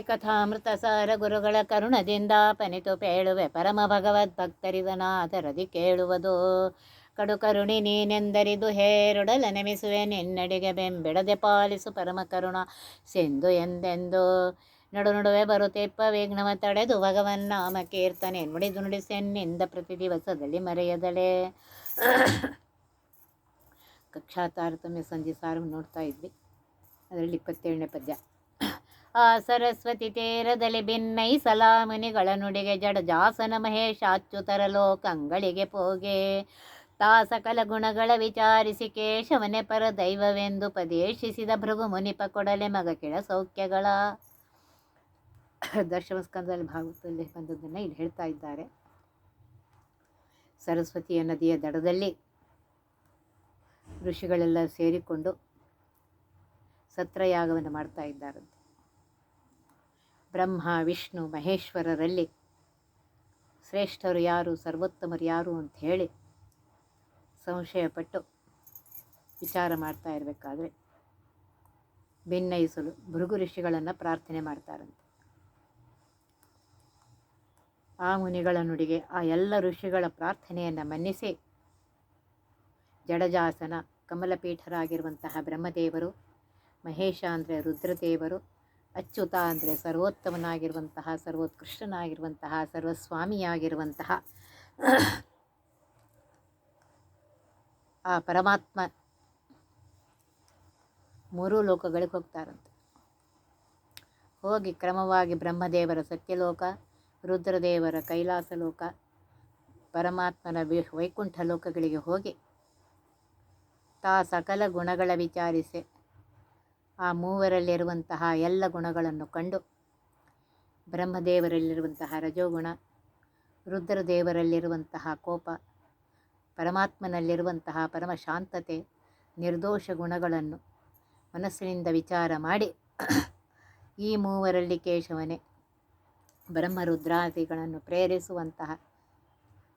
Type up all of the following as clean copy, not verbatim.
ಕಥಾಮೃತ ಸಾರ ಗುರುಗಳ ಕರುಣದಿಂದ ಪನಿತು ಪೇಳುವೆ ಪರಮ ಭಗವದ್ ಭಕ್ತರಿದನಾದರದಿ ಕೇಳುವುದು ಕಡು ಕರುಣಿ ನೀನೆಂದರಿದು ಹೇರೊಡಲ ನೆಮಿಸುವೆ ನಿನ್ನಡಿಗೆ ಬೆಂಬಿಡದೆ ಪಾಲಿಸು ಪರಮ ಕರುಣ ಸಿಂಧು ಎಂದೆಂದು ನಡು ನಡುವೆ ಬರುತ್ತಿಪ್ಪ ವಿಘ್ನವ ತಡೆದು ಭಗವನ್ ನಾಮ ಕೀರ್ತನೆ ನುಡಿದು ನುಡಿಸೆನ್ನಿಂದ ಪ್ರತಿ ದಿವಸದಲ್ಲಿ ಮರೆಯದಳೆ. ಕಕ್ಷಾ ತಾರತಮ್ಯ ಸಂಧಿ ಸಾರವನ್ನು ನೋಡ್ತಾ ಇದ್ವಿ. ಅದರಲ್ಲಿ 27ನೇ ಪದ್ಯ. ಆ ಸರಸ್ವತಿ ತೀರದಲ್ಲಿ ಭಿನ್ನೈಸಲ ಮುನಿಗಳ ನುಡಿಗೆ ಜಡಜಾಸನ ಮಹೇಶಾಚ್ಯುತರ ಲೋಕಂಗಳಿಗೆ ಪೋಗೆ ತಾ ಸಕಲ ಗುಣಗಳ ವಿಚಾರಿಸಿ ಕೇಶವನೆ ಪರ ದೈವವೆಂದು ಉಪದೇಶಿಸಿದ ಭೃಗು ಮುನಿಪ ಕೊಡಲೆ ಮಗ ಕೆಳ ಸೌಖ್ಯಗಳ. ದಶಮಸ್ಕಂದದಲ್ಲಿ ಭಾಗವತದಲ್ಲಿ ಬಂದದ್ದನ್ನು ಇಲ್ಲಿ ಹೇಳ್ತಾ ಇದ್ದಾರೆ. ಸರಸ್ವತಿಯ ನದಿಯ ದಡದಲ್ಲಿ ಋಷಿಗಳೆಲ್ಲ ಸೇರಿಕೊಂಡು ಸತ್ರಯಾಗವನ್ನು ಮಾಡ್ತಾ ಇದ್ದಾರಂತೆ. ಬ್ರಹ್ಮ ವಿಷ್ಣು ಮಹೇಶ್ವರರಲ್ಲಿ ಶ್ರೇಷ್ಠರು ಯಾರು, ಸರ್ವೋತ್ತಮರು ಯಾರು ಅಂತ ಹೇಳಿ ಸಂಶಯಪಟ್ಟು ವಿಚಾರ ಮಾಡ್ತಾ ಇರಬೇಕಾದ್ರೆ ಭಿನ್ನಯಿಸಲು ಭೃಗು ಋಷಿಗಳನ್ನು ಪ್ರಾರ್ಥನೆ ಮಾಡ್ತಾರಂತೆ. ಆ ಮುನಿಗಳ ನುಡಿಗೆ ಆ ಎಲ್ಲ ಋಷಿಗಳ ಪ್ರಾರ್ಥನೆಯನ್ನು ಮನ್ನಿಸಿ ಜಡಜಾಸನ ಕಮಲಪೀಠರಾಗಿರುವಂತಹ ಬ್ರಹ್ಮದೇವರು, ಮಹೇಶ ಅಂದರೆ ರುದ್ರದೇವರು, ಅಚ್ಯುತ ಅಂದರೆ ಸರ್ವೋತ್ತಮನಾಗಿರುವಂತಹ ಸರ್ವೋತ್ಕೃಷ್ಟನಾಗಿರುವಂತಹ ಸರ್ವಸ್ವಾಮಿಯಾಗಿರುವಂತಹ ಆ ಪರಮಾತ್ಮ ಮೂರೂ ಲೋಕಗಳಿಗೆ ಹೋಗ್ತಾರಂತೆ. ಹೋಗಿ ಕ್ರಮವಾಗಿ ಬ್ರಹ್ಮದೇವರ ಸತ್ಯಲೋಕ, ರುದ್ರದೇವರ ಕೈಲಾಸ ಲೋಕ, ಪರಮಾತ್ಮನ ವೈಕುಂಠ ಲೋಕಗಳಿಗೆ ಹೋಗಿ ತಾ ಸಕಲ ಗುಣಗಳ ವಿಚಾರಿಸಿ ಆ ಮೂವರಲ್ಲಿರುವಂತಹ ಎಲ್ಲ ಗುಣಗಳನ್ನು ಕಂಡು ಬ್ರಹ್ಮದೇವರಲ್ಲಿರುವಂತಹ ರಜೋಗುಣ, ರುದ್ರದೇವರಲ್ಲಿರುವಂತಹ ಕೋಪ, ಪರಮಾತ್ಮನಲ್ಲಿರುವಂತಹ ಪರಮ ಶಾಂತತೆ, ನಿರ್ದೋಷ ಗುಣಗಳನ್ನು ಮನಸ್ಸಿನಿಂದ ವಿಚಾರ ಮಾಡಿ ಈ ಮೂವರಲ್ಲಿ ಕೇಶವನೇ ಬ್ರಹ್ಮರುದ್ರಾದಿಗಳನ್ನು ಪ್ರೇರಿಸುವಂತಹ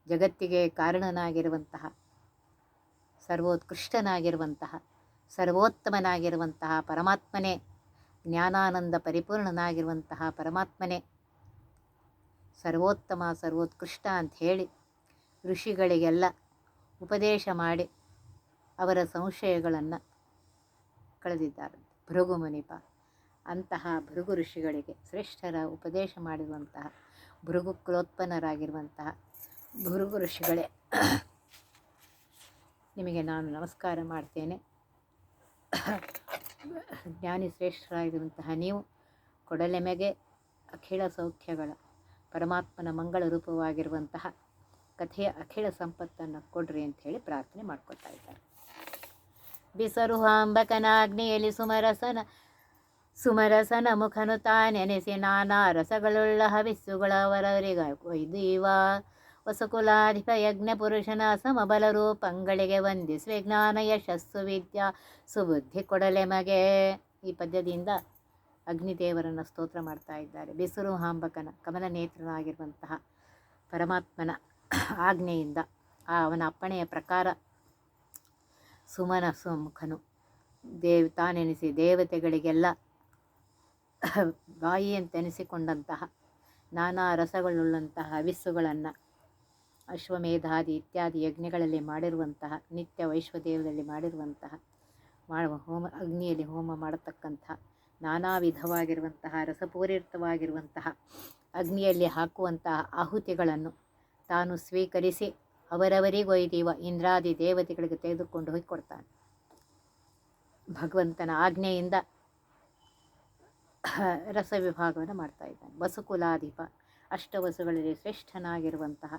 ಜಗತ್ತಿಗೆ ಕಾರಣನಾಗಿರುವಂತಹ ಸರ್ವೋತ್ಕೃಷ್ಟನಾಗಿರುವಂತಹ ಸರ್ವೋತ್ತಮನಾಗಿರುವಂತಹ ಪರಮಾತ್ಮನೇ, ಜ್ಞಾನಾನಂದ ಪರಿಪೂರ್ಣನಾಗಿರುವಂತಹ ಪರಮಾತ್ಮನೇ ಸರ್ವೋತ್ತಮ ಸರ್ವೋತ್ಕೃಷ್ಟ ಅಂತ ಹೇಳಿ ಋಷಿಗಳಿಗೆಲ್ಲ ಉಪದೇಶ ಮಾಡಿ ಅವರ ಸಂಶಯಗಳನ್ನು ಕಳೆದಿದ್ದಾರೆ ಭೃಗು ಮುನಿಪ. ಅಂತಹ ಭೃಗು ಋಷಿಗಳಿಗೆ ಶ್ರೇಷ್ಠರ ಉಪದೇಶ ಮಾಡಿರುವಂತಹ ಭೃಗು ಕುಲೋತ್ಪನ್ನರಾಗಿರುವಂತಹ ಭೃಗು ಋಷಿಗಳೇ, ನಿಮಗೆ ನಾನು ನಮಸ್ಕಾರ ಮಾಡ್ತೇನೆ. ಜ್ಞಾನಿ ಶ್ರೇಷ್ಠರಾಗಿರುವಂತಹ ನೀವು ಕೊಡಲೆಮೆಗೆ ಅಖಿಳ ಸೌಖ್ಯಗಳ ಪರಮಾತ್ಮನ ಮಂಗಳ ರೂಪವಾಗಿರುವಂತಹ ಕಥೆಯ ಅಖಿಳ ಸಂಪತ್ತನ್ನು ಕೊಡ್ರಿ ಅಂತ ಹೇಳಿ ಪ್ರಾರ್ಥನೆ ಮಾಡ್ಕೊತಾ ಇದ್ದಾರೆ. ಬಿಸರು ಹಾಂಬಕನಾಗ್ನಿಯಲ್ಲಿ ಸುಮರಸನ ಮುಖನು ತಾನೆನೆಸಿ ನಾನಾ ರಸಗಳುಳ್ಳ ಹವಿಸ್ಸುಗಳವರವರಿಗೆ ಒಯ್ದೀವ ವಸುಕುಲಾಧಿಪ ಯಜ್ಞ ಪುರುಷನ ಸಮಬಲ ರೂಪಂಗಳಿಗೆ ವಂದಿಸುವೆ ಜ್ಞಾನ ಯಶಸ್ಸು ವಿದ್ಯಾ ಸುಬುದ್ಧಿ ಕೊಡಲೆ ಮಗೆ. ಈ ಪದ್ಯದಿಂದ ಅಗ್ನಿದೇವರನ್ನು ಸ್ತೋತ್ರ ಮಾಡ್ತಾ ಇದ್ದಾರೆ. ಬಿಸಿರು ಹಾಂಬಕನ ಕಮಲ ನೇತ್ರನಾಗಿರುವಂತಹ ಪರಮಾತ್ಮನ ಆಜ್ಞೆಯಿಂದ ಅವನ ಅಪ್ಪಣೆಯ ಪ್ರಕಾರ ಸುಮನ ಸುಮುಖನು ತಾನೆನಿಸಿ ದೇವತೆಗಳಿಗೆಲ್ಲ ಬಾಯಿ ಅಂತೆನಿಸಿಕೊಂಡಂತಹ ನಾನಾ ರಸಗಳುಳ್ಳಂತಹ ಹವಿಸ್ಸುಗಳನ್ನು ಅಶ್ವಮೇಧಾದಿ ಇತ್ಯಾದಿ ಯಜ್ಞಗಳಲ್ಲಿ ಮಾಡಿರುವಂತಹ ನಿತ್ಯ ವೈಶ್ವದೇವದಲ್ಲಿ ಮಾಡಿರುವಂತಹ ಹೋಮ ಅಗ್ನಿಯಲ್ಲಿ ಹೋಮ ಮಾಡತಕ್ಕಂತಹ ನಾನಾ ವಿಧವಾಗಿರುವಂತಹ ರಸಪೂರಿತವಾಗಿರುವಂತಹ ಅಗ್ನಿಯಲ್ಲಿ ಹಾಕುವಂತಹ ಆಹುತಿಗಳನ್ನು ತಾನು ಸ್ವೀಕರಿಸಿ ಅವರವರಿಗೊಯ್ದೀವ ಇಂದ್ರಾದಿ ದೇವತೆಗಳಿಗೆ ತೆಗೆದುಕೊಂಡು ಹೋಗಿ ಕೊಡ್ತಾನೆ. ಭಗವಂತನ ಆಜ್ಞೆಯಿಂದ ರಸ ವಿಭಾಗವನ್ನು ಮಾಡ್ತಾ ಇದ್ದಾನೆ. ವಸುಕುಲಾಧಿಪ ಅಷ್ಟವಸುಗಳಲ್ಲಿ ಶ್ರೇಷ್ಠನಾಗಿರುವಂತಹ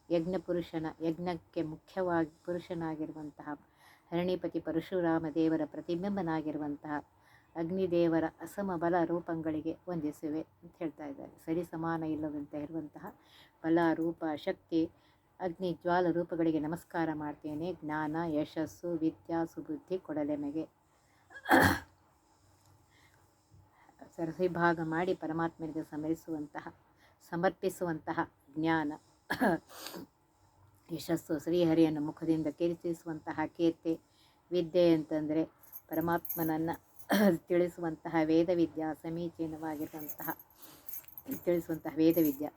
ಯಜ್ಞಕ್ಕೆ ಮುಖ್ಯವಾಗಿ ಪುರುಷನಾಗಿರುವಂತಹ ಹರಣಿಪತಿ ಪರಶುರಾಮ ದೇವರ ಪ್ರತಿಬಿಂಬನಾಗಿರುವಂತಹ ಅಗ್ನಿದೇವರ ಅಸಮಬಲ ರೂಪಗಳಿಗೆ ವಂದಿಸುವೆ ಅಂತ ಹೇಳ್ತಾ ಇದ್ದಾರೆ. ಸರಿ ಸಮಾನ ಇಲ್ಲದಂತೆ ಇರುವಂತಹ ಬಲ ರೂಪ ಶಕ್ತಿ ಅಗ್ನಿ ಜ್ವಾಲ ರೂಪಗಳಿಗೆ ನಮಸ್ಕಾರ ಮಾಡ್ತೇನೆ. ಜ್ಞಾನ ಯಶಸ್ಸು ವಿದ್ಯಾ ಸುಬುದ್ಧಿ ಕೊಡಲೆಮೆಗೆ. ಸರವಿಭಾಗ ಮಾಡಿ ಪರಮಾತ್ಮನಿಗೆ ಸಮರ್ಪಿಸುವಂತಹ ಜ್ಞಾನ, ಯಶಸ್ಸು ಶ್ರೀಹರಿಯನ್ನು ಮುಖದಿಂದ ಕೀರ್ತಿಸುವಂತಹ ಕೀರ್ತಿ, ವಿದ್ಯೆ ಅಂತಂದರೆ ಪರಮಾತ್ಮನನ್ನು ತಿಳಿಸುವಂತಹ ವೇದವಿದ್ಯಾ ಸಮೀಚೀನವಾಗಿರುವಂತಹ ವೇದವಿದ್ಯಾ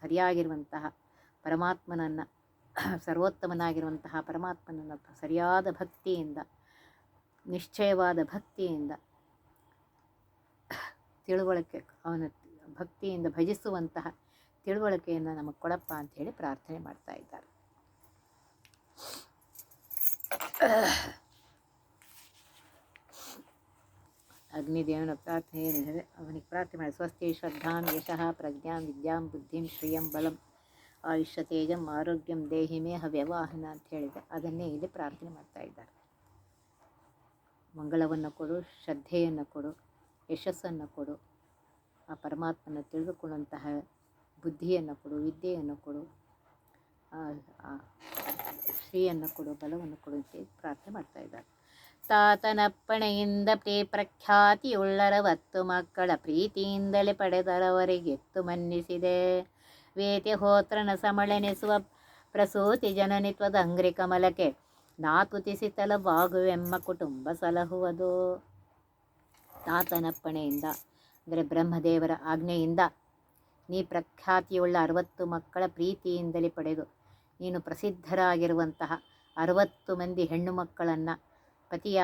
ಸರಿಯಾಗಿರುವಂತಹ ಪರಮಾತ್ಮನನ್ನು ಸರ್ವೋತ್ತಮನಾಗಿರುವಂತಹ ಪರಮಾತ್ಮನನ್ನು ಸರಿಯಾದ ಭಕ್ತಿಯಿಂದ, ನಿಶ್ಚಯವಾದ ಭಕ್ತಿಯಿಂದ, ತಿಳುವಳಿಕೆ, ಅವನ ಭಕ್ತಿಯಿಂದ ಭಜಿಸುವಂತಹ ತಿಳುವಳಿಕೆಯನ್ನು ನಮಗೆ ಕೊಡಪ್ಪ ಅಂಥೇಳಿ ಪ್ರಾರ್ಥನೆ ಮಾಡ್ತಾ ಇದ್ದಾರೆ. ಅಗ್ನಿದೇವನ ಪ್ರಾರ್ಥನೆ ಏನಿದೆ, ಅವನಿಗೆ ಪ್ರಾರ್ಥನೆ ಮಾಡಿ ಸ್ವಸ್ತಿ ಶ್ರದ್ಧಾಂ ಯಶಃ ಪ್ರಜ್ಞಾಂ ವಿದ್ಯಾಂ ಬುದ್ಧಿಂ ಶ್ರಿಯಂ ಬಲಂ ಆಯುಷ್ಯ ತೇಜಂ ಆರೋಗ್ಯಂ ದೇಹಿಮೇ ಹವ್ಯವಾಹನ ಅಂತ ಹೇಳಿದೆ. ಅದನ್ನೇ ಇಲ್ಲಿ ಪ್ರಾರ್ಥನೆ ಮಾಡ್ತಾ ಇದ್ದಾರೆ. ಮಂಗಳವನ್ನು ಕೊಡು, ಶ್ರದ್ಧೆಯನ್ನು ಕೊಡು, ಯಶಸ್ಸನ್ನು ಕೊಡು, ಆ ಪರಮಾತ್ಮನ ತಿಳಿದುಕೊಳ್ಳುವಂತಹ ಬುದ್ಧಿಯನ್ನು ಕೊಡು, ವಿದ್ಯೆಯನ್ನು ಕೊಡು, ಶ್ರೀಯನ್ನು ಕೊಡು, ಬಲವನ್ನು ಕೊಡು ಅಂತ ಪ್ರಾರ್ಥನೆ ಮಾಡ್ತಾ ಇದ್ದಾರೆ. ತಾತನಪ್ಪಣೆಯಿಂದ ಪ್ರಖ್ಯಾತಿಯುಳ್ಳರವತ್ತು ಮಕ್ಕಳ ಪ್ರೀತಿಯಿಂದಲೇ ಪಡೆದರವರಿಗೆತ್ತು ಮನ್ನಿಸಿದೆ. ವೇತ್ಯಹೋತ್ರನ ಸಮಳೆನಿಸುವ ಪ್ರಸೂತಿ ಜನನಿತ್ವದ ಅಂಗ್ರಿ ಕಮಲಕ್ಕೆ ನಾತುತಿಸಿತಲವಾಗುವೆಮ್ಮ ಕುಟುಂಬ ಸಲಹುವುದು. ತಾತನಪ್ಪಣೆಯಿಂದ ಅಂದರೆ ಬ್ರಹ್ಮದೇವರ ಆಜ್ಞೆಯಿಂದ ನೀ ಪ್ರಖ್ಯಾತಿಯುಳ್ಳ 60 ಮಕ್ಕಳ ಪ್ರೀತಿಯಿಂದಲೇ ಪಡೆದು ನೀನು ಪ್ರಸಿದ್ಧರಾಗಿರುವಂತಹ 60 ಮಂದಿ ಹೆಣ್ಣು ಮಕ್ಕಳನ್ನು ಪತಿಯ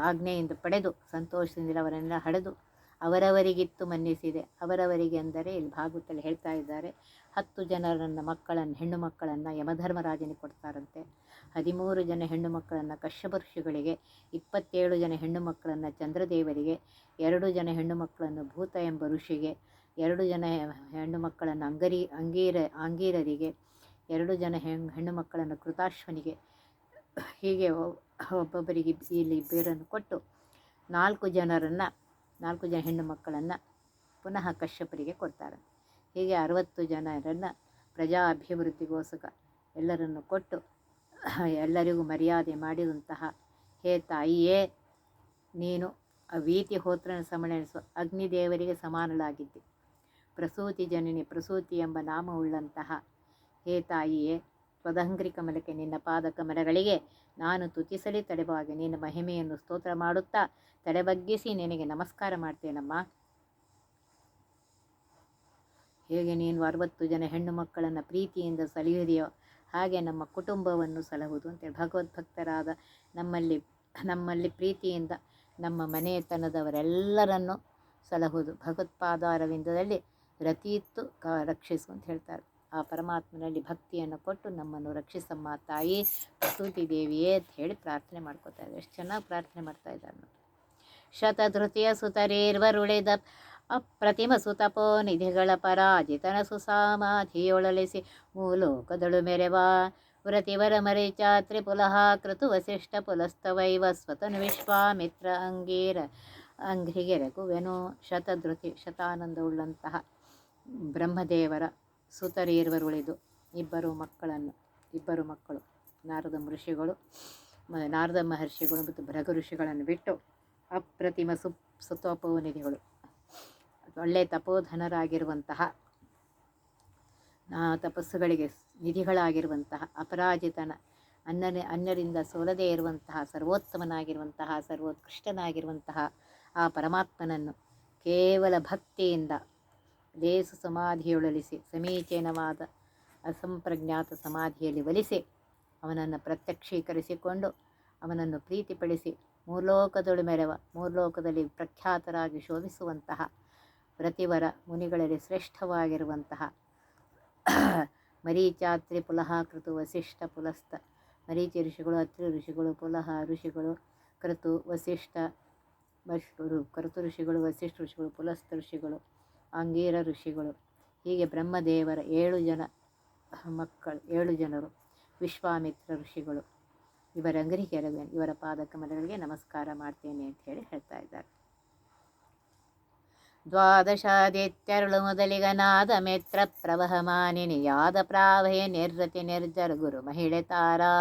ಆಜ್ಞೆಯಿಂದ ಪಡೆದು ಸಂತೋಷದಿಂದ ಅವರನ್ನೆಲ್ಲ ಹಡೆದು ಅವರವರಿಗಿತ್ತು ಮನ್ನಿಸಿದೆ. ಅವರವರಿಗೆ ಅಂದರೆ ಇಲ್ಲಿ ಭಾಗವತಲ್ಲಿ ಹೇಳ್ತಾ ಇದ್ದಾರೆ, 10 ಜನರನ್ನು ಹೆಣ್ಣು ಮಕ್ಕಳನ್ನು ಯಮಧರ್ಮರಾಜನಿಗೆ ಕೊಡ್ತಾರಂತೆ, 13 ಜನ ಹೆಣ್ಣು ಮಕ್ಕಳನ್ನು ಕಶ್ಯಪ ಋಷಿಗಳಿಗೆ, 27 ಜನ ಹೆಣ್ಣು ಮಕ್ಕಳನ್ನು ಚಂದ್ರದೇವರಿಗೆ, 2 ಜನ ಹೆಣ್ಣು ಮಕ್ಕಳನ್ನು ಭೂತ ಎಂಬ ಋಷಿಗೆ, 2 ಜನ ಹೆಣ್ಣು ಮಕ್ಕಳನ್ನು ಆಂಗೀರರಿಗೆ, 2 ಜನ ಹೆಣ್ಣು ಮಕ್ಕಳನ್ನು ಕೃತಾಶ್ವನಿಗೆ, ಹೀಗೆ ಒಬ್ಬೊಬ್ಬರಿಗೆ ಇಲ್ಲಿ ಬೇರನ್ನು ಕೊಟ್ಟು 4 ಜನ ಹೆಣ್ಣು ಮಕ್ಕಳನ್ನು ಪುನಃ ಕಶ್ಯಪರಿಗೆ ಕೊಡ್ತಾರೆ. ಹೀಗೆ 60 ಜನರನ್ನು ಪ್ರಜಾ ಅಭಿವೃದ್ಧಿಗೋಸ್ಕರ ಎಲ್ಲರನ್ನು ಕೊಟ್ಟು ಎಲ್ಲರಿಗೂ ಮರ್ಯಾದೆ ಮಾಡಿದಂತಹ ಹೇ ತಾಯಿಯೇ, ನೀನು ವೀತಿಹೋತ್ರನ ಸಮಳೆನಿಸುವ ಅಗ್ನಿದೇವರಿಗೆ ಸಮಾನಳಾಗಿದ್ದೆ. ಪ್ರಸೂತಿ ಜನನಿ, ಪ್ರಸೂತಿ ಎಂಬ ನಾಮವುಳ್ಳಂತಹ ಹೇ ತಾಯಿಯೇ, ತ್ವದಂಗ್ರಿ ಕಮಲಕ್ಕೆ, ನಿನ್ನ ಪಾದ ಕಮಲಗಳಿಗೆ ನಾನು ತುತಿಸಲಿ ತಡೆವಾಗಿ ನಿನ್ನ ಮಹಿಮೆಯನ್ನು ಸ್ತೋತ್ರ ಮಾಡುತ್ತಾ ತಲೆಬಗ್ಗಿಸಿ ನಿನಗೆ ನಮಸ್ಕಾರ ಮಾಡ್ತೇನಮ್ಮ. ಹೇಗೆ ನೀನು 60 ಜನ ಹೆಣ್ಣು ಮಕ್ಕಳನ್ನು ಪ್ರೀತಿಯಿಂದ ಸಲಹಿದೆಯೋ ಹಾಗೆ ನಮ್ಮ ಕುಟುಂಬವನ್ನು ಸಲಹುವುದು ಅಂತೇಳಿ ಭಗವದ್ಭಕ್ತರಾದ ನಮ್ಮಲ್ಲಿ ಪ್ರೀತಿಯಿಂದ ನಮ್ಮ ಮನೆತನದವರೆಲ್ಲರನ್ನು ಸಲಹುವುದು. ಭಗವತ್ಪಾದಾರವಿಂದದಲ್ಲಿ ರತಿಯಿತ್ತು ರಕ್ಷಿಸು ಅಂತ ಹೇಳ್ತಾರೆ. ಆ ಪರಮಾತ್ಮನಲ್ಲಿ ಭಕ್ತಿಯನ್ನು ಕೊಟ್ಟು ನಮ್ಮನ್ನು ರಕ್ಷಿಸಮ್ಮ ತಾಯಿ ಪ್ರಸೂತಿ ದೇವಿಯೇ ಅಂತ ಹೇಳಿ ಪ್ರಾರ್ಥನೆ ಮಾಡ್ಕೋತಾ ಇದ್ದಾರೆ. ಎಷ್ಟು ಚೆನ್ನಾಗಿ ಪ್ರಾರ್ಥನೆ ಮಾಡ್ತಾ ಇದ್ದಾರೆ ನೋಡಿ. ಶತಧೃತಿಯ ಸುತರೇರ್ವರುಳಿದ ಅಪ್ರತಿಮ ಸುತಪೋ ನಿಧಿಗಳ ಪರಾಜಿತನ ಸುಸಾಮಾಧಿಯೊಳಲಿಸಿ ಮೂಲೋಕದಳು ಮೆರೆವ ವ್ರತಿವರ ಮರಿಚಾತ್ರಿ ಪುಲಹ ಕೃತು ವಸಿಷ್ಠ ಪುಲಸ್ತವೈವ ಸ್ವತನು ವಿಶ್ವಾಮಿತ್ರ ಅಂಗ್ರಿಗೆರಗುವೆನು. ಶತಧೃತಿ, ಶತಾನಂದವುಳ್ಳಂತಹ ಬ್ರಹ್ಮದೇವರ ಸುತರೇರ್ವರುಳಿದು ಇಬ್ಬರು ಮಕ್ಕಳು ನಾರದ ಮಹರ್ಷಿಗಳು ಮತ್ತು ಭೃಗು ಋಷಿಗಳನ್ನು ಬಿಟ್ಟು ಅಪ್ರತಿಮ ಸುತಪೋನಿಧಿಗಳು, ಒಳ್ಳೆಯ ತಪೋಧನರಾಗಿರುವಂತಹ ತಪಸ್ಸುಗಳಿಗೆ ನಿಧಿಗಳಾಗಿರುವಂತಹ ಅಪರಾಜಿತನ ಅನ್ಯರಿಂದ ಸೋಲದೇ ಇರುವಂತಹ ಸರ್ವೋತ್ತಮನಾಗಿರುವಂತಹ ಸರ್ವೋತ್ಕೃಷ್ಟನಾಗಿರುವಂತಹ ಆ ಪರಮಾತ್ಮನನ್ನು ಕೇವಲ ಭಕ್ತಿಯಿಂದ ಲೇಸು ಸಮಾಧಿಯೊಳಲಿಸಿ ಸಮೀಚೀನವಾದ ಅಸಂಪ್ರಜ್ಞಾತ ಸಮಾಧಿಯಲ್ಲಿ ಒಲಿಸಿ ಅವನನ್ನು ಪ್ರತ್ಯಕ್ಷೀಕರಿಸಿಕೊಂಡು ಅವನನ್ನು ಪ್ರೀತಿಪಡಿಸಿ ಮೂರ್ಲೋಕದೊಳು ಮೆರವ, ಮೂರ್ಲೋಕದಲ್ಲಿ ಪ್ರಖ್ಯಾತರಾಗಿ ಶೋಭಿಸುವಂತಹ ವ್ರತಿವರ ಮುನಿಗಳಲ್ಲಿ ಶ್ರೇಷ್ಠವಾಗಿರುವಂತಹ ಮರೀಚಾತ್ರಿ ಪುಲಹ ಕೃತು ವಸಿಷ್ಠ ಪುಲಸ್ತ, ಮರೀಚಿ ಋಷಿಗಳು, ಅತ್ರಿ ಋಷಿಗಳು, ಪುಲಹ ಋಷಿಗಳು, ಕೃತು ಋಷಿಗಳು, ವಸಿಷ್ಠ ಋಷಿಗಳು, ಪುಲಸ್ತ ಋಷಿಗಳು, ಅಂಗೀರ ಋಷಿಗಳು, ಹೀಗೆ ಬ್ರಹ್ಮದೇವರ 7 ಜನರು ವಿಶ್ವಾಮಿತ್ರ ಋಷಿಗಳು, ಇವರ ಪಾದಕಮಲಗಳಿಗೆ ನಮಸ್ಕಾರ ಮಾಡ್ತೇನೆ ಅಂತ ಹೇಳಿ ಹೇಳ್ತಾ ಇದ್ದಾರೆ. ದ್ವಾದಶಾದಿತ್ಯರುಳು ಮೊದಲಿಗನಾದ ಮಿತ್ರ ಪ್ರವಹಮಾನಿನಿ ಯಾದ ಪ್ರಾವಹೆ ನಿರ್ರತಿ ನಿರ್ಜರ ಗುರು ಮಹಿಳೆ ತಾರಾ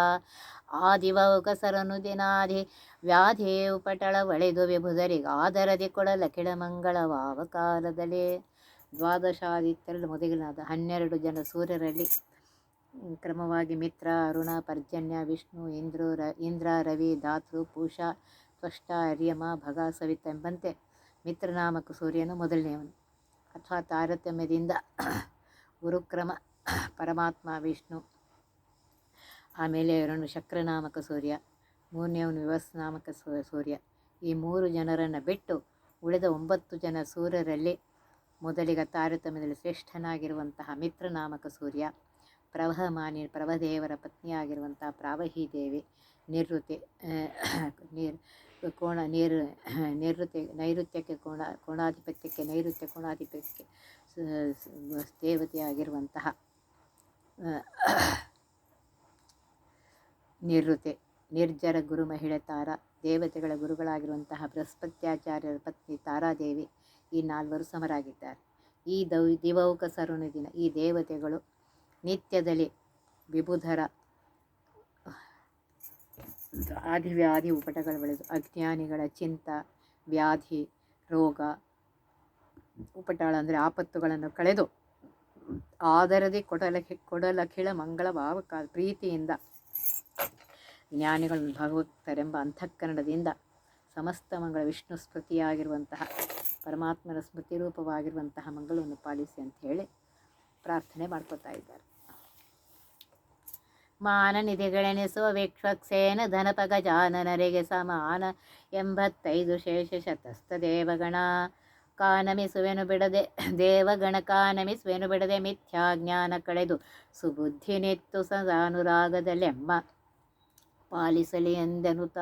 ಆದಿವೌಕಸರನು ದಿನಾಧಿ ವ್ಯಾಧಿಯು ಪಟಳ ಒಳೆದು ವಿಭುಧರಿಗಾದರದಿ ಕೊಡಲ ಕಿಳಮಂಗಳವಾವ ಕಾಲದಲ್ಲಿ. ದ್ವಾದಶಾದಿತ್ಯರಲ್ಲಿ ಮೊದಲಿಗನಾದ 12 ಜನ ಸೂರ್ಯರಲ್ಲಿ ಕ್ರಮವಾಗಿ ಮಿತ್ರ, ಅರುಣ, ಪರ್ಜನ್ಯ, ವಿಷ್ಣು, ಇಂದ್ರ, ರವಿ, ಧಾತೃ, ಪೂಷಾ, ತ್ವಷ್ಟ, ಅರ್ಯಮ, ಭಗ, ಸವಿತ ಎಂಬಂತೆ ಮಿತ್ರನಾಮಕ ಸೂರ್ಯನು ಮೊದಲನೆಯವನು. ಅಥವಾ ತಾರತಮ್ಯದಿಂದ ಗುರುಕ್ರಮ ಪರಮಾತ್ಮ ವಿಷ್ಣು, ಆಮೇಲೆ ಅರುಣ ಶಕ್ರನಾಮಕ ಸೂರ್ಯ, ಮೂರನೆಯವನು ವಿವಸ್ನಾಮಕ ಸೂರ್ಯ. ಈ 3 ಜನರನ್ನು ಬಿಟ್ಟು ಉಳಿದ 9 ಜನ ಸೂರ್ಯರಲ್ಲಿ ಮೊದಲಿಗ ತಾರತಮ್ಯದಲ್ಲಿ ಶ್ರೇಷ್ಠನಾಗಿರುವಂತಹ ಮಿತ್ರನಾಮಕ ಸೂರ್ಯ, ಪ್ರಭದೇವರ ಪತ್ನಿಯಾಗಿರುವಂತಹ ಪ್ರಾವಹಿ ದೇವಿ, ನಿವೃತ್ತಿ ನೈಋತ್ಯಕ್ಕೆ ಕೋಣಾಧಿಪತ್ಯಕ್ಕೆ ದೇವತೆಯಾಗಿರುವಂತಹ ನಿವೃತ್ತಿ, ನಿರ್ಜರ ಗುರು ಮಹಿಳೆ ತಾರ, ದೇವತೆಗಳ ಗುರುಗಳಾಗಿರುವಂತಹ ಬೃಹಸ್ಪತ್ಯಾಚಾರ್ಯರ ಪತ್ನಿ ತಾರಾದೇವಿ, ಈ 4 ಸಮರಾಗಿದ್ದಾರೆ. ಈ ದಿವೌಕ ಸರುಣ ದಿನ ಈ ದೇವತೆಗಳು ನಿತ್ಯದಲ್ಲಿ ವಿಬುಧರ ಆದಿವ್ಯಾಧಿ ಉಪಟಗಳು ಬೆಳೆದು ಅಜ್ಞಾನಿಗಳ ಚಿಂತ, ವ್ಯಾಧಿ, ರೋಗ, ಉಪಟಳ ಅಂದರೆ ಆಪತ್ತುಗಳನ್ನು ಕಳೆದು ಆದರದಿ ಕೊಡಲಖಿಳ ಮಂಗಳ ಭಾವಕ ಪ್ರೀತಿಯಿಂದ ಜ್ಞಾನಿಗಳನ್ನು ಭಗವತ್ತರೆಂಬ ಅಂತಃಕರಣದಿಂದ ಸಮಸ್ತ ಮಂಗಳ ವಿಷ್ಣು ಸ್ಮೃತಿಯಾಗಿರುವಂತಹ ಪರಮಾತ್ಮನ ಸ್ಮೃತಿ ರೂಪವಾಗಿರುವಂತಹ ಮಂಗಳವನ್ನು ಪಾಲಿಸಿ ಅಂತ ಹೇಳಿ ಪ್ರಾರ್ಥನೆ ಮಾಡ್ಕೋತಾ ಇದ್ದಾರೆ. ಮಾನನಿಧಿಗಳೆನಿಸುವ ವಿಕ್ಷಕ್ಸೇನ ಧನಪ ಗಜಾನನರಿಗೆ ಸಮಾನ 85 ಶೇಷ ಶತಸ್ಥ ದೇವಗಣ ಕಾನಮಿಸುವೆನು ಬಿಡದೆ ಮಿಥ್ಯಾಜ್ಞಾನ ಕಳೆದು ಸುಬುದ್ಧಿ ನಿತ್ತು ಸದಾನುರಾಗದಲ್ಲೆಮ್ಮ ಪಾಲಿಸಲಿ ಎಂದೆನುತ.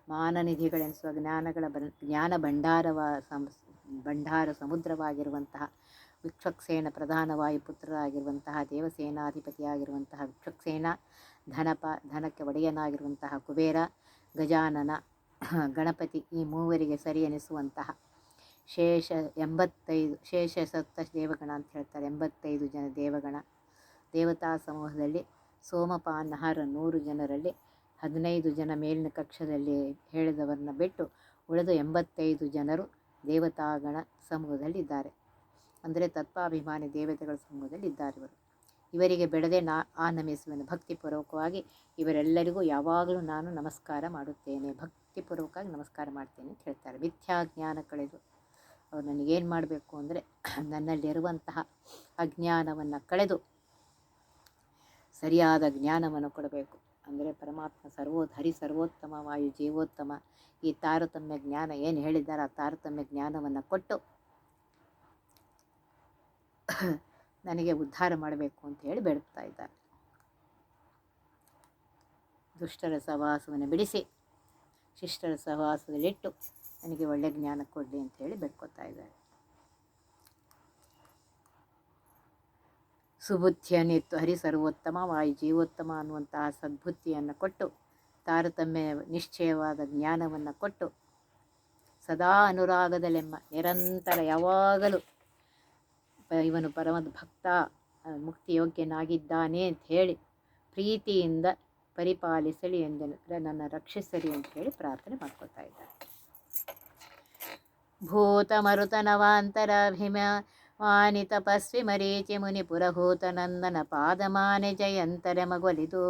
ಮಾನನಿಧಿಗಳೆನಿಸುವ ಜ್ಞಾನ ಭಂಡಾರ ಸಮುದ್ರವಾಗಿರುವಂತಹ ವಿಕ್ಷಕ್ಸೇನ ಪ್ರಧಾನ ವಾಯುಪುತ್ರರಾಗಿರುವಂತಹ ದೇವಸೇನಾಧಿಪತಿಯಾಗಿರುವಂತಹ ವಿಕ್ಷಕ್ಸೇನ, ಧನಕ್ಕೆ ಒಡೆಯನಾಗಿರುವಂತಹ ಕುಬೇರ, ಗಜಾನನ ಗಣಪತಿ, ಈ 3 ಸರಿ ಎನಿಸುವಂತಹ ಶೇಷ 85 ಶೇಷ ಸಪ್ತ ದೇವಗಣ ಅಂತ ಹೇಳ್ತಾರೆ. 85 ಜನ ದೇವಗಣ. ದೇವತಾ ಸಮೂಹದಲ್ಲಿ ಸೋಮಪಾನಹಾರ 100 ಜನರಲ್ಲಿ 15 ಜನ ಮೇಲಿನ ಕಕ್ಷದಲ್ಲಿ ಹೇಳಿದವರನ್ನ ಬಿಟ್ಟು ಉಳಿದ 85 ಜನರು ದೇವತಾಗಣ ಸಮೂಹದಲ್ಲಿದ್ದಾರೆ. ಅಂದರೆ ತತ್ವಾಭಿಮಾನಿ ದೇವತೆಗಳ ಸಮೂಹದಲ್ಲಿ ಇದ್ದಾರೆ ಇವರು. ಇವರಿಗೆ ಬಿಡದೆ ನಮಿಸುವೆನು ಭಕ್ತಿಪೂರ್ವಕವಾಗಿ ಇವರೆಲ್ಲರಿಗೂ ಯಾವಾಗಲೂ ನಾನು ನಮಸ್ಕಾರ ಮಾಡುತ್ತೇನೆ, ಭಕ್ತಿಪೂರ್ವಕವಾಗಿ ನಮಸ್ಕಾರ ಮಾಡ್ತೇನೆ ಅಂತ ಹೇಳ್ತಾರೆ. ಮಿಥ್ಯಾಜ್ಞಾನ ಕಳೆದು ಅವ್ರು ನನಗೇನು ಮಾಡಬೇಕು ಅಂದರೆ ನನ್ನಲ್ಲಿರುವಂತಹ ಅಜ್ಞಾನವನ್ನು ಕಳೆದು ಸರಿಯಾದ ಜ್ಞಾನವನ್ನು ಕೊಡಬೇಕು. ಅಂದರೆ ಪರಮಾತ್ಮ ಸರ್ವೋತ್ತಮ ವಾಯು ಜೀವೋತ್ತಮ, ಈ ತಾರತಮ್ಯ ಜ್ಞಾನ ಏನು ಹೇಳಿದ್ದಾರೆ ಆ ತಾರತಮ್ಯ ಜ್ಞಾನವನ್ನು ಕೊಟ್ಟು ನನಗೆ ಉದ್ಧಾರ ಮಾಡಬೇಕು ಅಂತ ಹೇಳಿ ಬೇಡ್ತಾ ಇದ್ದಾರೆ. ದುಷ್ಟರ ಸಹವಾಸವನ್ನು ಬಿಡಿಸಿ ಶಿಷ್ಟರ ಸಹವಾಸದಲ್ಲಿಟ್ಟು ನನಗೆ ಒಳ್ಳೆ ಜ್ಞಾನ ಕೊಡಲಿ ಅಂತ ಹೇಳಿ ಬೇಡ್ಕೊತಾ ಇದ್ದಾರೆ. ಸುಬುದ್ಧಿಯನ್ನಿತ್ತು ಸರ್ವೋತ್ತಮ ವಾಯು ಜೀವೋತ್ತಮ ಅನ್ನುವಂತಹ ಸದ್ಬುದ್ಧಿಯನ್ನು ಕೊಟ್ಟು ತಾರತಮ್ಯ ನಿಶ್ಚಯವಾದ ಜ್ಞಾನವನ್ನು ಕೊಟ್ಟು ಸದಾ ಅನುರಾಗದಲ್ಲೆಮ್ಮ ನಿರಂತರ ಯಾವಾಗಲೂ ಇವನು ಪರಮ ಭಕ್ತ ಮುಕ್ತಿಯೋಗ್ಯನಾಗಿದ್ದಾನೆ ಅಂತ ಹೇಳಿ ಪ್ರೀತಿಯಿಂದ ಪರಿಪಾಲಿಸಲಿ ಎಂದರೆ ನನ್ನ ರಕ್ಷಿಸಲಿ ಅಂತ ಹೇಳಿ ಪ್ರಾರ್ಥನೆ ಮಾಡ್ಕೊತಾ ಇದ್ದಾರೆ. ಭೂತ ಮರುತನವಾಂತರಾಭಿಮಾನಿ ತಪಸ್ವಿ ಮರೀಚಿ ಮುನಿ ಪುರಭೂತನಂದನ ಪಾದಮಾನೆ ಜಯಂತರೆ ಮಗೊಲಿದು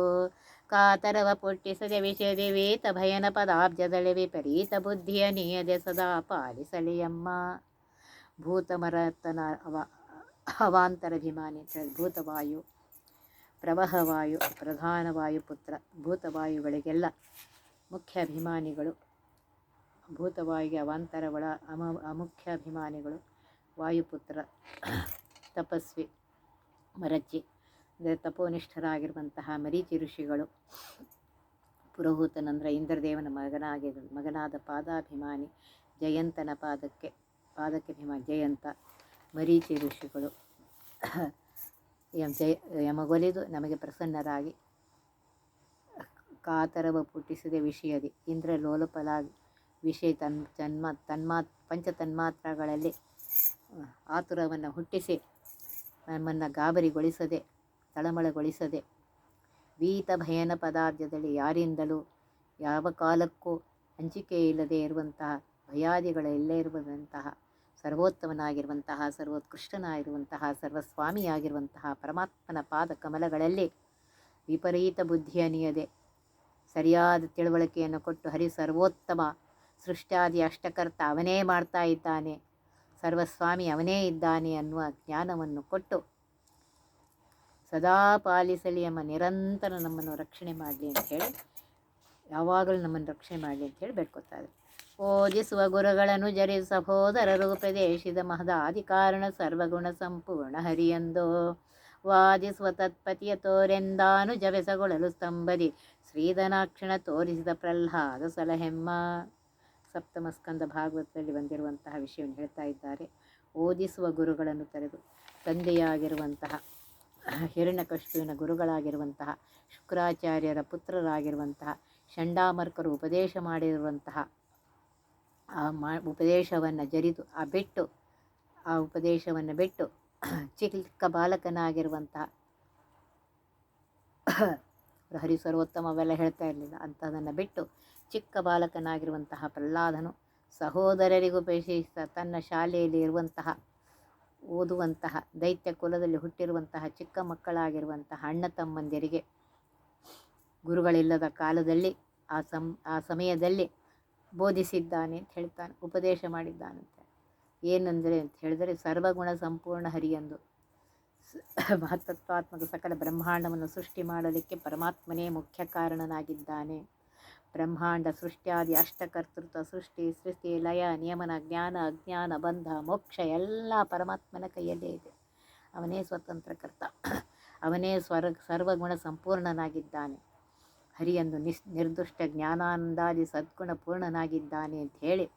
ಕಾತರವ ಪುಟ್ಟಿಸದೆ ವಿಷಯದೆ ವೇತ ಭಯನ ಪದಾಬ್ಜದಳೆ ವಿಪರೀತ ಬುದ್ಧಿಯ ನೀಯದೆ ಸದಾ ಪಾಲಿಸಲಿಯಮ್ಮ. ಭೂತಮರತನ ಅವಾಂತರಭಿಮಾನಿ ಭೂತವಾಯು, ಪ್ರವಾಹವಾಯು, ಪ್ರಧಾನ ವಾಯುಪುತ್ರ, ಭೂತವಾಯುಗಳಿಗೆಲ್ಲ ಮುಖ್ಯ ಅಭಿಮಾನಿಗಳು. ಭೂತವಾಯುಗೆ ಅವಾಂತರಗಳ ಅಮುಖ್ಯ ಅಭಿಮಾನಿಗಳು ವಾಯುಪುತ್ರ, ತಪಸ್ವಿ ಮರಚಿ ಅಂದರೆ ತಪೋನಿಷ್ಠರಾಗಿರುವಂತಹ ಮರೀಚಿ ಋಷಿಗಳು, ಪುರೋಹೂತನಂದ್ರ ಇಂದ್ರದೇವನ ಮಗನಾದ ಪಾದಾಭಿಮಾನಿ, ಜಯಂತನ ಪಾದಕ್ಕೆ ಅಭಿಮಾನಿ ಜಯಂತ, ಮರೀಚಿ ಋಷಿಗಳು ಯಮಗೊಲಿದು ನಮಗೆ ಪ್ರಸನ್ನರಾಗಿ ಕಾತರವ ಪುಟ್ಟಿಸದೆ ವಿಷಯದಿ ಇಂದ್ರ ಲೋಲಪಲಾಗಿ ವಿಷಯ ಪಂಚತನ್ಮಾತ್ರಗಳಲ್ಲಿ ಆತುರವನ್ನು ಹುಟ್ಟಿಸಿ ನಮ್ಮನ್ನು ಗಾಬರಿಗೊಳಿಸದೆ ತಳಮಳಗೊಳಿಸದೆ ವೀತ ಭಯನ ಪದಾರ್ಧದಲ್ಲಿ ಯಾರಿಂದಲೂ ಯಾವ ಕಾಲಕ್ಕೂ ಹಂಚಿಕೆ ಇಲ್ಲದೆ ಇರುವಂತಹ ಭಯಾದಿಗಳೆಲ್ಲೇ ಇರುವಂತಹ ಸರ್ವೋತ್ತಮನಾಗಿರುವಂತಹ, ಸರ್ವೋತ್ಕೃಷ್ಟನಾಗಿರುವಂತಹ, ಸರ್ವಸ್ವಾಮಿಯಾಗಿರುವಂತಹ ಪರಮಾತ್ಮನ ಪಾದ ಕಮಲಗಳಲ್ಲಿ ವಿಪರೀತ ಬುದ್ಧಿಯನಿಯದೆ ಸರಿಯಾದ ತಿಳುವಳಿಕೆಯನ್ನು ಕೊಟ್ಟು ಹರಿ ಸರ್ವೋತ್ತಮ, ಸೃಷ್ಟ್ಯಾದಿ ಅಷ್ಟಕರ್ತ ಅವನೇ ಮಾಡ್ತಾ ಇದ್ದಾನೆ, ಸರ್ವಸ್ವಾಮಿ ಅವನೇ ಇದ್ದಾನೆ ಅನ್ನುವ ಜ್ಞಾನವನ್ನು ಕೊಟ್ಟು ಸದಾ ಪಾಲಿಸಲಿ ಎಂಬ ನಿರಂತರ ನಮ್ಮನ್ನು ರಕ್ಷಣೆ ಮಾಡಲಿ ಅಂಥೇಳಿ, ಯಾವಾಗಲೂ ನಮ್ಮನ್ನು ರಕ್ಷಣೆ ಮಾಡಲಿ ಅಂಥೇಳಿ ಬೇಡ್ಕೊತಾ ಇದ್ದಾರೆ. ಓದಿಸುವ ಗುರುಗಳನ್ನು ಜರಿ ಸಹೋದರರು ಪ್ರದೇಶಿದ ಮಹದಾದಿ ಕಾರಣ ಸರ್ವಗುಣ ಸಂಪೂರ್ಣ ಹರಿಯಂದು ವಾದಿಸುವ ತತ್ಪತಿಯ ತೋರೆಂದಾನು ಜವೆಸಗೊಳ್ಳಲು ಸ್ತಂಭದಿ ಶ್ರೀಧನಾಕ್ಷಣ ತೋರಿಸಿದ ಪ್ರಹ್ಲಾದ ಸಲಹೆಮ್ಮ. ಸಪ್ತಮ ಸ್ಕಂದ ಭಾಗವತದಲ್ಲಿ ಬಂದಿರುವಂತಹ ವಿಷಯವನ್ನು ಹೇಳ್ತಾ ಇದ್ದಾರೆ. ಓದಿಸುವ ಗುರುಗಳನ್ನು ತೆರೆದು ತಂದೆಯಾಗಿರುವಂತಹ ಹಿರಣ್ಯಕಶಿಪುವಿನ ಗುರುಗಳಾಗಿರುವಂತಹ ಶುಕ್ರಾಚಾರ್ಯರ ಪುತ್ರರಾಗಿರುವಂತಹ ಷಂಡಾಮರ್ಕರು ಉಪದೇಶ ಮಾಡಿರುವಂತಹ ಉಪದೇಶವನ್ನು ಜರಿದು ಆ ಉಪದೇಶವನ್ನು ಬಿಟ್ಟು ಚಿಕ್ಕ ಬಾಲಕನಾಗಿರುವಂತಹ ಹರಿ ಸರ್ವೋತ್ತಮ ಅವೆಲ್ಲ ಹೇಳ್ತಾ ಇರಲಿಲ್ಲ, ಅಂಥದನ್ನು ಬಿಟ್ಟು ಚಿಕ್ಕ ಬಾಲಕನಾಗಿರುವಂತಹ ಪ್ರಹ್ಲಾದನು ಸಹೋದರರಿಗೂ ಉಪದೇಶಿಸಿದ ತನ್ನ ಶಾಲೆಯಲ್ಲಿ ಇರುವಂತಹ ಓದುವಂತಹ ದೈತ್ಯ ಕುಲದಲ್ಲಿ ಹುಟ್ಟಿರುವಂತಹ ಚಿಕ್ಕ ಮಕ್ಕಳಾಗಿರುವಂತಹ ಅಣ್ಣ ತಮ್ಮಂದಿರಿಗೆ ಗುರುಗಳಿಲ್ಲದ ಕಾಲದಲ್ಲಿ ಆ ಸಮಯದಲ್ಲಿ ಬೋಧಿಸಿದ್ದಾನೆ ಅಂತ ಹೇಳ್ತಾನೆ, ಉಪದೇಶ ಮಾಡಿದ್ದಾನಂತೆ. ಏನಂದರೆ ಅಂತ ಹೇಳಿದರೆ ಸರ್ವಗುಣ ಸಂಪೂರ್ಣ ಹರಿಯಂದು ಮಹತ್ತತ್ವಾತ್ಮಕ ಸಕಲ ಬ್ರಹ್ಮಾಂಡವನ್ನು ಸೃಷ್ಟಿ ಮಾಡಲಿಕ್ಕೆ ಪರಮಾತ್ಮನೇ ಮುಖ್ಯ ಕಾರಣನಾಗಿದ್ದಾನೆ. ಬ್ರಹ್ಮಾಂಡ ಸೃಷ್ಟಿಯಾದಿ ಅಷ್ಟಕರ್ತೃತ್ವ, ಸೃಷ್ಟಿ ಲಯ ನಿಯಮನ ಜ್ಞಾನ ಅಜ್ಞಾನ ಬಂಧ ಮೋಕ್ಷ ಎಲ್ಲ ಪರಮಾತ್ಮನ ಕೈಯಲ್ಲೇ ಇದೆ. ಅವನೇ ಸ್ವತಂತ್ರಕರ್ತ, ಅವನೇ ಸರ್ವಗುಣ ಸಂಪೂರ್ಣನಾಗಿದ್ದಾನೆ. ಹರಿಯಂದು ನಿರ್ದುಷ್ಟ ಜ್ಞಾನಾನಂದಾದಿ ಸದ್ಗುಣ ಪೂರ್ಣನಾಗಿದ್ದಾನೆ ಅಂತ ಹೇಳಿ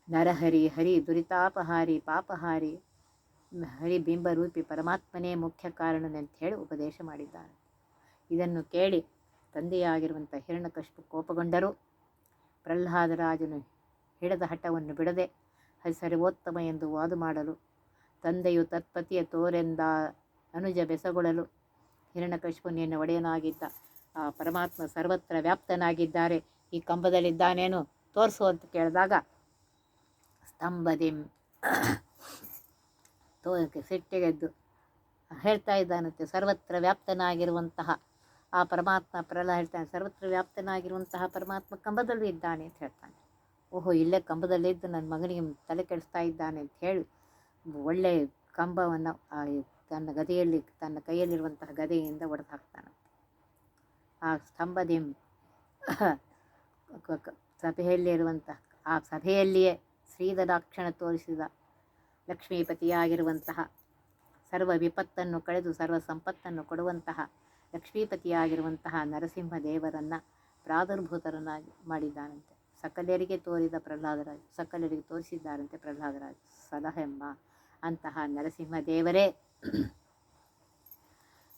ನರಹರಿ, ಹರಿ ದುರಿತಾಪಹಾರಿ ಪಾಪಹಾರಿ, ಹರಿ ಬಿಂಬರೂಪಿ ಪರಮಾತ್ಮನೇ ಮುಖ್ಯ ಕಾರಣನೆಂತ ಹೇಳಿ ಉಪದೇಶ ಮಾಡಿದ್ದಾನೆ. ಇದನ್ನು ಕೇಳಿ ತಂದೆಯಾಗಿರುವಂಥ ಹಿರಣ್ಯಕಶಿಪು ಕೋಪಗೊಂಡರೂ ಪ್ರಹ್ಲಾದರಾಜನು ಹಿಡದ ಹಠವನ್ನು ಬಿಡದೆ ಸರ್ವೋತ್ತಮ ಎಂದು ವಾದು ಮಾಡಲು, ತಂದೆಯು ತತ್ಪತಿಯ ತೋರೆಂದ ಅನುಜ ಬೆಸಗೊಳ್ಳಲು, ಹಿರಣ್ಯಕಶಿಪುನಿಯನ್ನು ಒಡೆಯನಾಗಿದ್ದ ಆ ಪರಮಾತ್ಮ ಸರ್ವತ್ರ ವ್ಯಾಪ್ತನಾಗಿದ್ದಾರೆ, ಈ ಕಂಬದಲ್ಲಿದ್ದಾನೇನು ತೋರಿಸು ಅಂತ ಕೇಳಿದಾಗ ಸ್ತಂಭದಿ ಸಿಟ್ಟಿಗೆದ್ದು ಹೇಳ್ತಾ ಇದ್ದಾನಂತೆ, ಸರ್ವತ್ರ ವ್ಯಾಪ್ತನಾಗಿರುವಂತಹ ಆ ಪರಮಾತ್ಮ ಪ್ರಹ್ಲಾದ ಹೇಳ್ತಾನೆ, ಸರ್ವತ್ರ ವ್ಯಾಪ್ತನಾಗಿರುವಂತಹ ಪರಮಾತ್ಮ ಕಂಬದಲ್ಲೂ ಇದ್ದಾನೆ ಅಂತ ಹೇಳ್ತಾನೆ. ಓಹೋ, ಇಲ್ಲೇ ಕಂಬದಲ್ಲಿದ್ದು ನನ್ನ ಮಗನಿಗೆ ತಲೆ ಕೆಡಿಸ್ತಾ ಇದ್ದಾನೆ ಅಂತ ಹೇಳಿ ಒಳ್ಳೆಯ ಕಂಬವನ್ನು ತನ್ನ ಕೈಯಲ್ಲಿರುವಂತಹ ಗದೆಯಿಂದ ಒಡೆದು ಹಾಕ್ತಾನೆ. ಆ ಸ್ತಂಭದಿ ಸಭೆಯಲ್ಲಿರುವಂತಹ ಆ ಸಭೆಯಲ್ಲಿಯೇ ಶ್ರೀಧರಾಕ್ಷಣ ತೋರಿಸಿದ ಲಕ್ಷ್ಮೀಪತಿಯಾಗಿರುವಂತಹ ಸರ್ವ ವಿಪತ್ತನ್ನು ಕಳೆದು ಸರ್ವ ಸಂಪತ್ತನ್ನು ಕೊಡುವಂತಹ ಲಕ್ಷ್ಮೀಪತಿಯಾಗಿರುವಂತಹ ನರಸಿಂಹದೇವರನ್ನು ಪ್ರಾದುರ್ಭೂತರನ್ನಾಗಿ ಮಾಡಿದ್ದಾನಂತೆ. ಸಕಲರಿಗೆ ತೋರಿಸಿದ್ದಾರಂತೆ ಪ್ರಹ್ಲಾದರಾಜ ಸಲಹೆಂಬ ಅಂತಹ ನರಸಿಂಹದೇವರೇ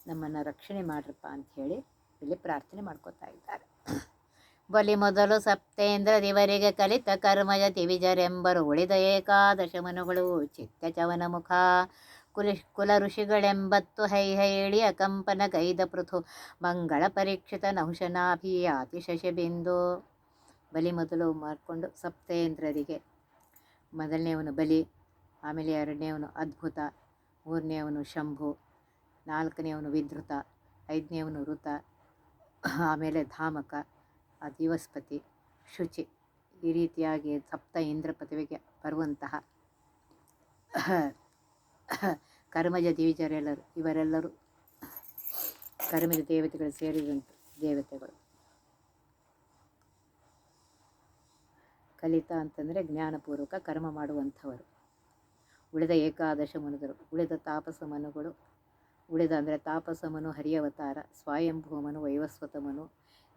ನಮ್ಮನ್ನು ರಕ್ಷಣೆ ಮಾಡ್ರಪ್ಪ ಅಂಥೇಳಿ ಇಲ್ಲಿ ಪ್ರಾರ್ಥನೆ ಮಾಡ್ಕೋತಾ ಇದ್ದಾರೆ. ಬಲಿ ಮೊದಲು ಸಪ್ತೇಂದ್ರದಿವರಿಗೆ ಕಲಿತ ಕರ್ಮಜ ತಿವಿಜರೆಂಬರು ಉಳಿದ ಏಕಾದಶ ಮನುಗಳು ಚಿತ್ತಚವನ ಮುಖ ಕುಲ ಋಷಿಗಳೆಂಬತ್ತು ಹೈಹೈಳಿಯ ಕಂಪನ ಗೈದ ಪೃಥು ಮಂಗಳ ಪರೀಕ್ಷಿತ ನಹುಶನಾಭಿಯಾತಿ ಶಶಬಿಂದು. ಬಲಿ ಮೊದಲು ಮಾಡಿಕೊಂಡು ಸಪ್ತೇಂದ್ರರಿಗೆ, ಮೊದಲನೇವನು ಬಲಿ, ಆಮೇಲೆ ಎರಡನೇವನು ಅದ್ಭುತ, ಮೂರನೇವನು ಶಂಭು, ನಾಲ್ಕನೇವನು ವಿಧೃತ, ಐದನೇವನು ಋತ, ಆಮೇಲೆ ಧಾಮಕ, ದಿವಸ್ಪತಿ, ಶುಚಿ, ಈ ರೀತಿಯಾಗಿ ಸಪ್ತ ಇಂದ್ರ ಪದವಿಗೆ ಬರುವಂತಹ ಕರ್ಮಜ ದಿವಿಜರೆಲ್ಲರು, ಇವರೆಲ್ಲರೂ ಕರ್ಮಜ ದೇವತೆಗಳು ಸೇರಿದಂಥ ದೇವತೆಗಳು. ಕಲಿತ ಅಂತಂದರೆ ಜ್ಞಾನಪೂರ್ವಕ ಕರ್ಮ ಮಾಡುವಂಥವರು. ಉಳಿದ ಏಕಾದಶ ಮನುಗಳು, ಉಳಿದ ತಾಪಸ ಮನುಗಳು, ಉಳಿದ ಅಂದರೆ ತಾಪಸಮನು ಹರಿಯವತಾರ, ಸ್ವಯಂಭೂಮನು, ವೈವಸ್ವತಮನು,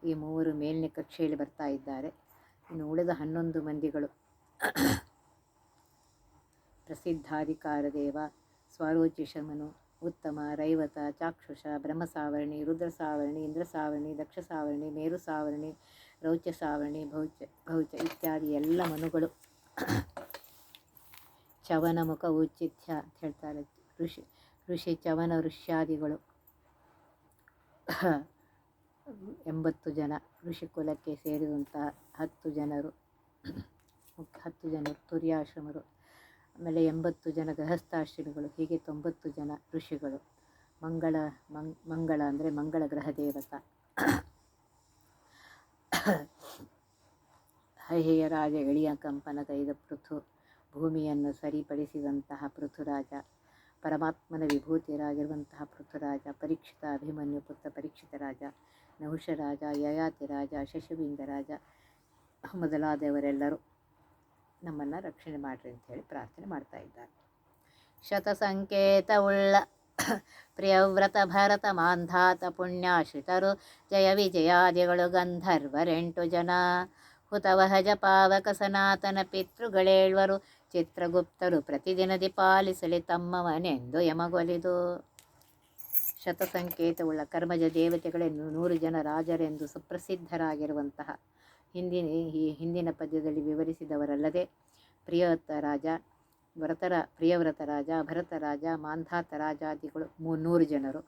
ಈ ಮೂವರು ಮೇಲಿನ ಕಕ್ಷೆಯಲ್ಲಿ ಬರ್ತಾ ಇದ್ದಾರೆ. ಇನ್ನು ಉಳಿದ 11 ಮಂದಿಗಳು ಪ್ರಸಿದ್ಧಾಧಿಕಾರ ದೇವ, ಸ್ವರೋಚಿಷಮನು, ಉತ್ತಮ, ರೈವತ, ಚಾಕ್ಷುಷ, ಬ್ರಹ್ಮಸಾವರ್ಣಿ, ರುದ್ರಸಾವರ್ಣಿ, ಇಂದ್ರಸಾವರ್ಣಿ, ದಕ್ಷಸಾವರ್ಣಿ, ಮೇರುಸಾವರ್ಣಿ, ರೌಚಸಾವರ್ಣಿ, ಭೌಚ ಇತ್ಯಾದಿ ಎಲ್ಲ ಮನುಗಳು. ಚವನಮುಖ ಉಚಿತ್ಯ ಅಂತ ಹೇಳ್ತಾರೆ. ಋಷಿ ಚವನ ಋಷ್ಯಾದಿಗಳು 80 ಜನ, ಋಷಿಕುಲಕ್ಕೆ ಸೇರಿದಂತಹ 10 ಜನರು ತುರ್ಯಾಶ್ರಮರು, ಆಮೇಲೆ 80 ಜನ ಗೃಹಸ್ಥಾಶ್ರಮಿಗಳು, ಹೀಗೆ 90 ಜನ ಋಷಿಗಳು. ಮಂಗಳ ಅಂದರೆ ಮಂಗಳ ಗ್ರಹ ದೇವತ. ಹೈಹೆಯ ರಾಜ ಎಳಿಯ ಕಂಪನ ಕೈದ ಭೂಮಿಯನ್ನು ಸರಿಪಡಿಸಿದಂತಹ ಪೃಥುರಾಜ, ಪರಮಾತ್ಮನ ವಿಭೂತಿಯರಾಗಿರುವಂತಹ ಪೃಥುರಾಜ, ಪರೀಕ್ಷಿತ ಅಭಿಮನ್ಯು ಪುತ್ರ ಪರೀಕ್ಷಿತ ರಾಜ, ನಹುಷ ರಾಜ, ಯಯಾತಿ ರಾಜ, ಶಶಬಿಂದ ರಾಜ ಮೊದಲಾದವರೆಲ್ಲರೂ ನಮ್ಮನ್ನು ರಕ್ಷಣೆ ಮಾಡಿರಿ ಅಂತ ಹೇಳಿ ಪ್ರಾರ್ಥನೆ ಮಾಡ್ತಾ ಇದ್ದಾರೆ. ಶತಸಂಕೇತವುಳ್ಳ ಪ್ರಿಯವ್ರತ ಭರತ ಮಾಂಧಾತ ಪುಣ್ಯಾಶ್ರಿತರು ಜಯ ವಿಜಯಾದಿಗಳು ಗಂಧರ್ವರೆಂಟು ಜನ, ಹುತವಹಜ ಪಾವಕ ಸನಾತನ ಪಿತೃಗಳೇಳ್ವರು ಚಿತ್ರಗುಪ್ತರು ಪ್ರತಿದಿನದಿ ಪಾಲಿಸಲಿ ತಮ್ಮವನೆಂದು ಯಮಗೊಲಿದು. ಶತಸಂಕೇತವುಳ್ಳ ಕರ್ಮಜ ದೇವತೆಗಳೆಂದು 100 ಜನ ರಾಜರೆಂದು ಸುಪ್ರಸಿದ್ಧರಾಗಿರುವಂತಹ ಹಿಂದಿನ ಪದ್ಯದಲ್ಲಿ ವಿವರಿಸಿದವರಲ್ಲದೆ ಪ್ರಿಯವ್ರತ ರಾಜ, ಭರತ ರಾಜ, ಮಾಂಧಾತ ರಾಜಾದಿಗಳು 100 ಜನರು,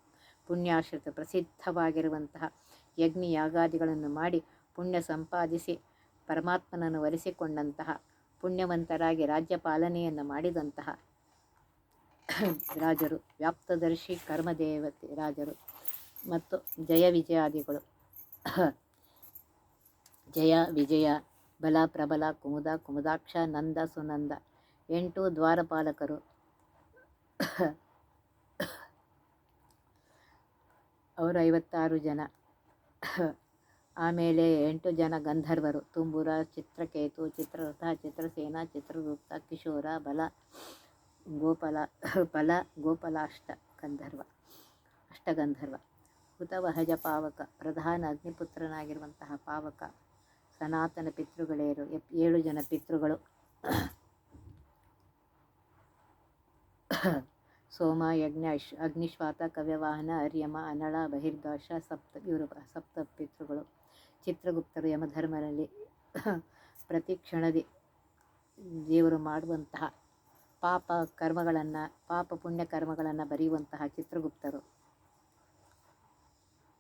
ಪುಣ್ಯಾಶ್ರಿತ ಪ್ರಸಿದ್ಧವಾಗಿರುವಂತಹ ಯಜ್ಞಯಾಗಾದಿಗಳನ್ನು ಮಾಡಿ ಪುಣ್ಯ ಸಂಪಾದಿಸಿ ಪರಮಾತ್ಮನನ್ನು ವರಿಸಿಕೊಂಡಂತಹ ಪುಣ್ಯವಂತರಾಗಿ ರಾಜ್ಯ ಪಾಲನೆಯನ್ನು ಮಾಡಿದಂತಹ ರಾಜರು, ವ್ಯಾಪ್ತದರ್ಶಿ ಕರ್ಮದೇವತೆ ರಾಜರು ಮತ್ತು ಜಯ ವಿಜಯಾದಿಗಳು. ಜಯ, ವಿಜಯ, ಬಲ, ಪ್ರಬಲ, ಕುಮುದ, ಕುಮುದಾಕ್ಷ, ನಂದ, ಸುನಂದ 8 ದ್ವಾರಪಾಲಕರು, ಅವರು 56 ಜನ. ಆಮೇಲೆ 8 ಜನ ಗಂಧರ್ವರು, ತುಂಬುರ, ಚಿತ್ರಕೇತು, ಚಿತ್ರರಥ, ಚಿತ್ರಸೇನ, ಚಿತ್ರಗುಪ್ತ, ಕಿಶೋರ, ಬಲ, ಅಷ್ಟಗಂಧರ್ವ. ಹುತವಹಜ ಪಾವಕ, ಪ್ರಧಾನ ಅಗ್ನಿಪುತ್ರನಾಗಿರುವಂತಹ ಪಾವಕ, ಸನಾತನ ಪಿತೃಗಳೇರು 7 ಜನ ಪಿತೃಗಳು, ಸೋಮ, ಯಜ್ಞ, ಅಗ್ನಿಶ್ವಾತ, ಕವ್ಯವಾಹನ, ಅರ್ಯಮ, ಅನಳ, ಬಹಿರ್ದಾಶ, ಇವರು ಸಪ್ತ ಪಿತೃಗಳು. ಚಿತ್ರಗುಪ್ತರು ಯಮಧರ್ಮನಲ್ಲಿ ಪ್ರತಿ ಕ್ಷಣದಿ ದೇವರು ಮಾಡುವಂತಹ ಪಾಪ ಪುಣ್ಯ ಕರ್ಮಗಳನ್ನು ಬರೆಯುವಂತಹ ಚಿತ್ರಗುಪ್ತರು,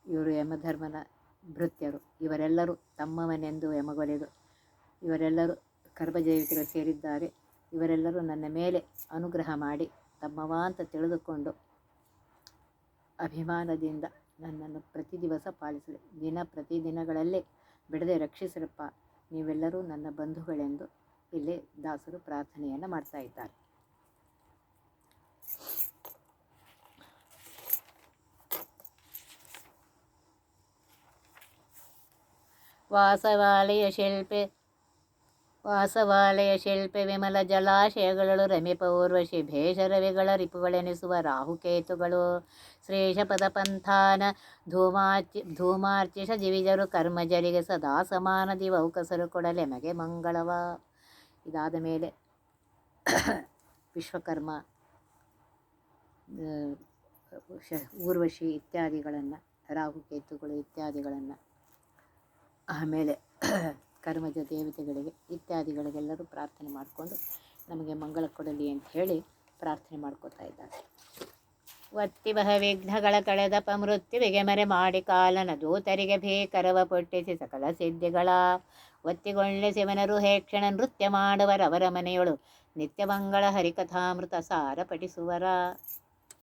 ಇವರು ಯಮಧರ್ಮನ ಭೃತ್ಯರು. ಇವರೆಲ್ಲರೂ ತಮ್ಮವನೆಂದು ಯಮಗೊಲೆದು. ಇವರೆಲ್ಲರೂ ಕರ್ಮದೇವತೆಗಳು ಸೇರಿದ್ದಾರೆ. ಇವರೆಲ್ಲರೂ ನನ್ನ ಮೇಲೆ ಅನುಗ್ರಹ ಮಾಡಿ ತಮ್ಮವ ಅಂತ ತಿಳಿದುಕೊಂಡು ಅಭಿಮಾನದಿಂದ ನನ್ನನ್ನು ಪ್ರತಿ ದಿವಸ ಪಾಲಿಸಲಿ, ಪ್ರತಿದಿನಗಳಲ್ಲೇ ಬಿಡದೆ ರಕ್ಷಿಸಿರಪ್ಪ, ನೀವೆಲ್ಲರೂ ನನ್ನ ಬಂಧುಗಳೆಂದು ಇಲ್ಲಿ ದಾಸರು ಪ್ರಾರ್ಥನೆಯನ್ನು ಮಾಡ್ತಾ ಇದ್ದಾರೆ. ವಾಸವಾಲಯ ಶಿಲ್ಪೆ ವಿಮಲ ಜಲಾಶಯಗಳು ರಮಿಪ ಊರ್ವಶಿ ಭೇಷರವಿಗಳ ರಿಪುಗಳೆನಿಸುವ ರಾಹುಕೇತುಗಳು, ಶ್ರೇಷಪದ ಪಂಥಾನ ಧೂಮಾರ್ಚಿಷ ಜಿವಿಜರು ಕರ್ಮಜರಿಗೆ ಸದಾ ಸಮಾನದಿ ವೌಕಸರು ಕೊಡಲೆ ಮಗೆ ಮಂಗಳವ. ಇದಾದ ಮೇಲೆ ವಿಶ್ವಕರ್ಮ, ಊರ್ವಶಿ ಇತ್ಯಾದಿಗಳನ್ನು, ರಾಹುಕೇತುಗಳು ಇತ್ಯಾದಿಗಳನ್ನು, ಆಮೇಲೆ ಕರ್ಮಜ ದೇವತೆಗಳಿಗೆ ಇತ್ಯಾದಿಗಳಿಗೆಲ್ಲರೂ ಪ್ರಾರ್ಥನೆ ಮಾಡಿಕೊಂಡು ನಮಗೆ ಮಂಗಳ ಕೊಡಲಿ ಅಂತ ಹೇಳಿ ಪ್ರಾರ್ಥನೆ ಮಾಡ್ಕೋತಾ ಇದ್ದಾರೆ. ಒತ್ತಿಬಹ ವಿಘ್ನಗಳ ಕಳೆದಪ ಮೃತ್ಯುವಿಗೆ ಮರೆ ಮಾಡಿ ಕಾಲನ ದೂತರಿಗೆ ಭೀಕರವ ಪುಟ್ಟಿಸಿ ಸಕಲ ಸಿದ್ಧಿಗಳ ಒತ್ತಿಗೊಳ್ಳೆ ಶಿವನರು ಹೇಕ್ಷಣ ನೃತ್ಯ ಮಾಡುವರವರ ಮನೆಯೊಳು ನಿತ್ಯ ಮಂಗಳ ಹರಿಕಥಾಮೃತ ಸಾರ ಪಠಿಸುವರ.